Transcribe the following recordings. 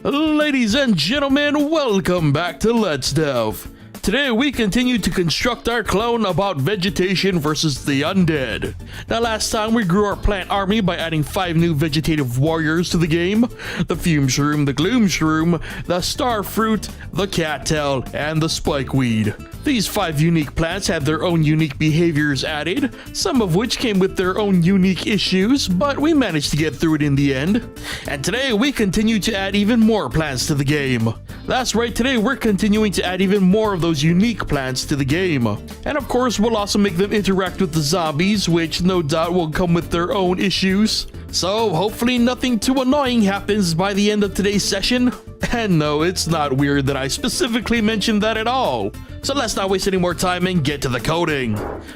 Ladies and gentlemen, welcome back to Let's Delve. Today we continue to construct our clone about vegetation versus the undead. Now last time we grew our plant army by adding 5 new vegetative warriors to the game. The fume shroom, the gloom shroom, the star fruit, the cattail, and the spikeweed. These 5 unique plants had their own unique behaviors added, some of which came with their own unique issues, but we managed to get through it in the end. And today we continue to add even more plants to the game. That's right, today we're continuing to add even more of those unique plants to the game. And of course, we'll also make them interact with the zombies, which no doubt will come with their own issues. So hopefully nothing too annoying happens by the end of today's session. And no, it's not weird that I specifically mentioned that at all. So let's not waste any more time and get to the coding.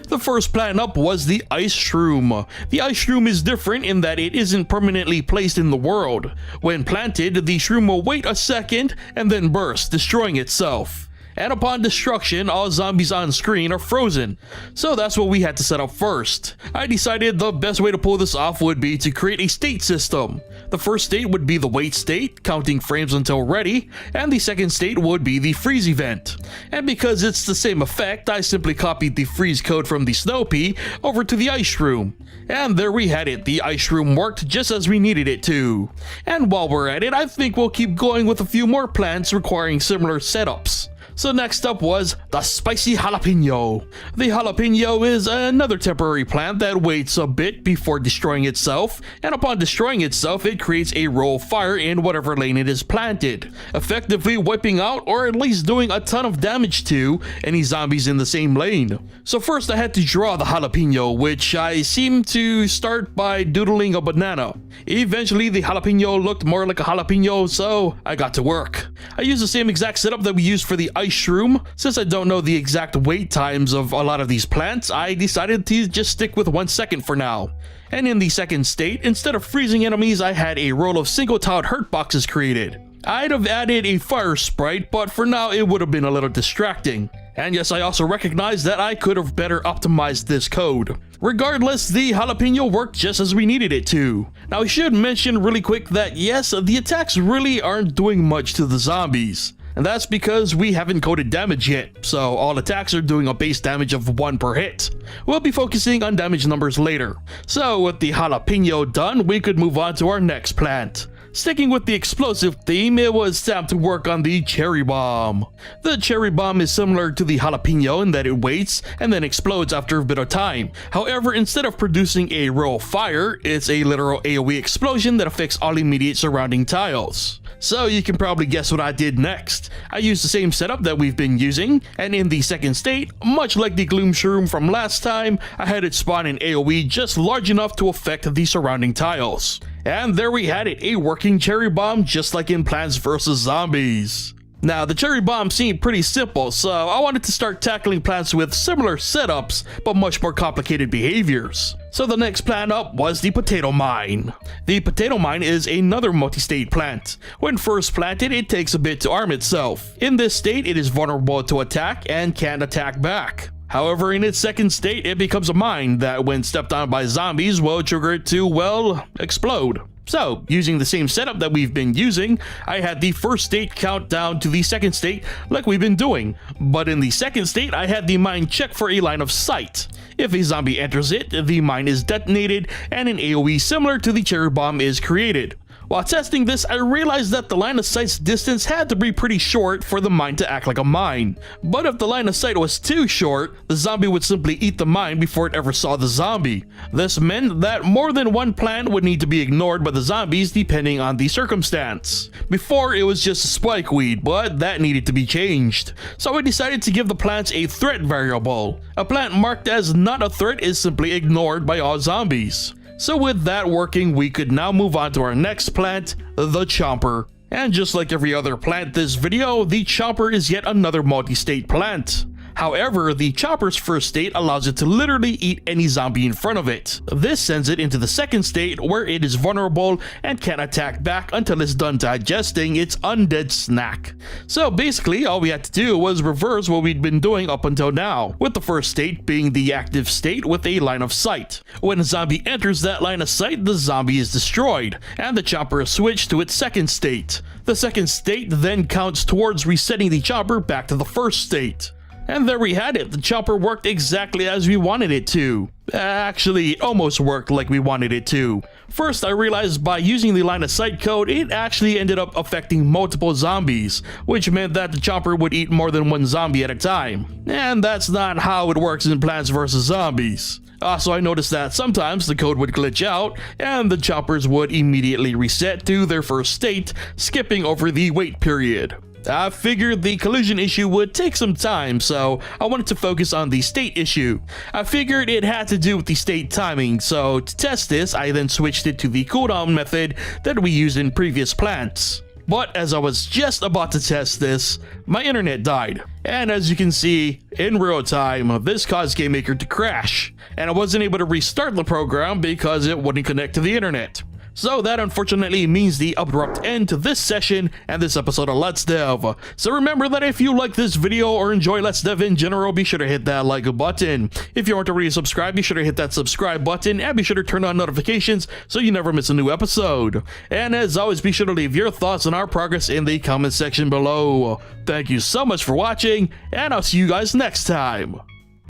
The first plant up was the ice shroom. The ice shroom is different in that it isn't permanently placed in the world. When planted, the shroom will wait a second and then burst, destroying itself. And upon destruction, all zombies on screen are frozen. So that's what we had to set up first. I decided the best way to pull this off would be to create a state system. The first state would be the wait state, counting frames until ready, and the second state would be the freeze event. And because it's the same effect, I simply copied the freeze code from the snow pea over to the ice shroom. And there we had it, the ice shroom worked just as we needed it to. And while we're at it, I think we'll keep going with a few more plants requiring similar setups. So next up was the spicy jalapeno. The jalapeno is another temporary plant that waits a bit before destroying itself, and upon destroying itself it creates a roll of fire in whatever lane it is planted, effectively wiping out or at least doing a ton of damage to any zombies in the same lane. So first I had to draw the jalapeno, which I seemed to start by doodling a banana. Eventually the jalapeno looked more like a jalapeno, so I got to work. I used the same exact setup that we used for the ice shroom. Since I don't know the exact wait times of a lot of these plants, I decided to just stick with 1 second for now. And in the second state, instead of freezing enemies, I had a roll of single-tiled hurt boxes created. I'd have added a fire sprite, but for now it would have been a little distracting. And yes, I also recognize that I could have better optimized this code. Regardless, the jalapeno worked just as we needed it to. Now I should mention really quick that yes, the attacks really aren't doing much to the zombies. And that's because we haven't coded damage yet, so all attacks are doing a base damage of 1 per hit. We'll be focusing on damage numbers later. So with the jalapeno done, we could move on to our next plant. Sticking with the explosive theme, it was time to work on the cherry bomb. The cherry bomb is similar to the jalapeno in that it waits and then explodes after a bit of time. However, instead of producing a roll of fire, it's a literal AoE explosion that affects all immediate surrounding tiles. So you can probably guess what I did next. I used the same setup that we've been using, and in the second state, much like the gloom shroom from last time, I had it spawn an AoE just large enough to affect the surrounding tiles. And there we had it, a working cherry bomb just like in Plants vs. Zombies. Now, the cherry bomb seemed pretty simple, so I wanted to start tackling plants with similar setups, but much more complicated behaviors. So the next plant up was the potato mine. The potato mine is another multi-state plant. When first planted, it takes a bit to arm itself. In this state, it is vulnerable to attack and can't attack back. However, in its second state, it becomes a mine that when stepped on by zombies will trigger it to, well, explode. So, using the same setup that we've been using, I had the first state count down to the second state like we've been doing. But in the second state, I had the mine check for a line of sight. If a zombie enters it, the mine is detonated and an AoE similar to the cherry bomb is created. While testing this, I realized that the line of sight's distance had to be pretty short for the mine to act like a mine. But if the line of sight was too short, the zombie would simply eat the mine before it ever saw the zombie. This meant that more than one plant would need to be ignored by the zombies depending on the circumstance. Before, it was just spikeweed, but that needed to be changed. So I decided to give the plants a threat variable. A plant marked as not a threat is simply ignored by all zombies. So with that working, we could now move on to our next plant, the chomper. And just like every other plant this video, the chomper is yet another multi-state plant. However, the chopper's first state allows it to literally eat any zombie in front of it. This sends it into the second state where it is vulnerable and can't attack back until it's done digesting its undead snack. So basically, all we had to do was reverse what we'd been doing up until now, with the first state being the active state with a line of sight. When a zombie enters that line of sight, the zombie is destroyed, and the chopper is switched to its second state. The second state then counts towards resetting the chopper back to the first state. And there we had it, the chopper worked exactly as we wanted it to. Actually, it almost worked like we wanted it to. First, I realized by using the line of sight code, it actually ended up affecting multiple zombies, which meant that the chopper would eat more than one zombie at a time. And that's not how it works in Plants vs. Zombies. Also, I noticed that sometimes the code would glitch out, and the choppers would immediately reset to their first state, skipping over the wait period. I figured the collision issue would take some time, so I wanted to focus on the state issue. I figured it had to do with the state timing, so to test this, I then switched it to the cooldown method that we used in previous plants. But as I was just about to test this, my internet died. And as you can see, in real time, this caused GameMaker to crash, and I wasn't able to restart the program because it wouldn't connect to the internet. So that unfortunately means the abrupt end to this session and this episode of Let's Dev. So remember that if you like this video or enjoy Let's Dev in general, be sure to hit that like button. If you aren't already subscribed, be sure to hit that subscribe button and be sure to turn on notifications so you never miss a new episode. And as always, be sure to leave your thoughts on our progress in the comment section below. Thank you so much for watching, and I'll see you guys next time.